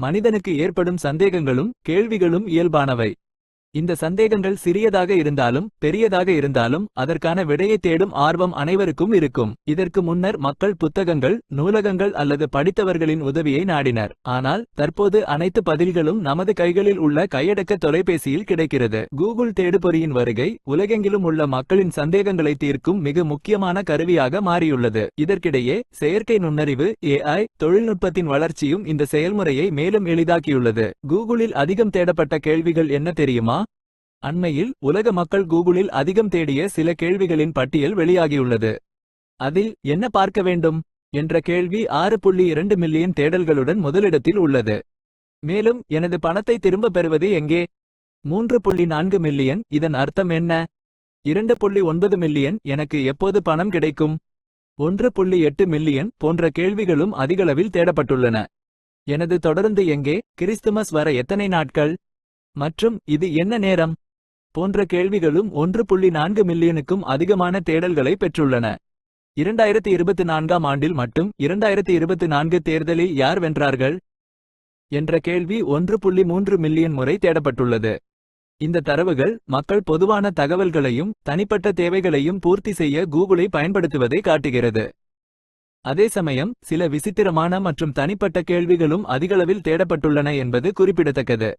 மனிதனுக்கு ஏற்படும் சந்தேகங்களும் கேள்விகளும் இயல்பானவை. இந்த சந்தேகங்கள் சிறியதாக இருந்தாலும் பெரியதாக இருந்தாலும் அதற்கான விடையை தேடும் ஆர்வம் அனைவருக்கும் இருக்கும். இதற்கு முன்னர் மக்கள் புத்தகங்கள், நூலகங்கள் அல்லது படித்தவர்களின் உதவியை நாடினர். ஆனால் தற்போது அனைத்து பதில்களும் நமது கைகளில் உள்ள கையடக்க தொலைபேசியில் கிடைக்கிறது. கூகுள் தேடுபொறியின் வருகை உலகெங்கிலும் உள்ள மக்களின் சந்தேகங்களை தீர்க்கும் மிக முக்கியமான கருவியாக மாறியுள்ளது. இதற்கிடையே செயற்கை நுண்ணறிவு AI தொழில்நுட்பத்தின் வளர்ச்சியும் இந்த செயல்முறையை மேலும் எளிதாக்கியுள்ளது. கூகுளில் அதிகம் தேடப்பட்ட கேள்விகள் என்ன தெரியுமா? அண்மையில் உலக மக்கள் கூகுளில் அதிகம் தேடிய சில கேள்விகளின் பட்டியல் வெளியாகியுள்ளது. அதில் என்ன பார்க்க வேண்டும் என்ற கேள்வி 6.2 மில்லியன் தேடல்களுடன் முதலிடத்தில் உள்ளது. மேலும் எனது பணத்தை திரும்ப பெறுவது எங்கே? 3.4 மில்லியன். இதன் அர்த்தம் என்ன? 2.9 மில்லியன். எனக்கு எப்போது பணம் கிடைக்கும்? 1.8 மில்லியன் போன்ற கேள்விகளும் அதிகளவில் தேடப்பட்டுள்ளன. எனது தொடருந்து எங்கே? கிறிஸ்துமஸ் வர எத்தனை நாட்கள்? மற்றும் இது என்ன நேரம்? போன்ற கேள்விகளும் 1.4 மில்லியனுக்கும் அதிகமான தேடல்களை பெற்றுள்ளன. 2024ஆம் ஆண்டில் மட்டும் 2024 தேர்தலில் யார் வென்றார்கள் என்ற கேள்வி 1.3 மில்லியன் முறை தேடப்பட்டுள்ளது. இந்த தரவுகள் மக்கள் பொதுவான தகவல்களையும் தனிப்பட்ட தேவைகளையும் பூர்த்தி செய்ய கூகுளை பயன்படுத்துவதை காட்டுகிறது. அதே சமயம் சில விசித்திரமான மற்றும் தனிப்பட்ட கேள்விகளும் அதிகளவில் தேடப்பட்டுள்ளன என்பது குறிப்பிடத்தக்கது.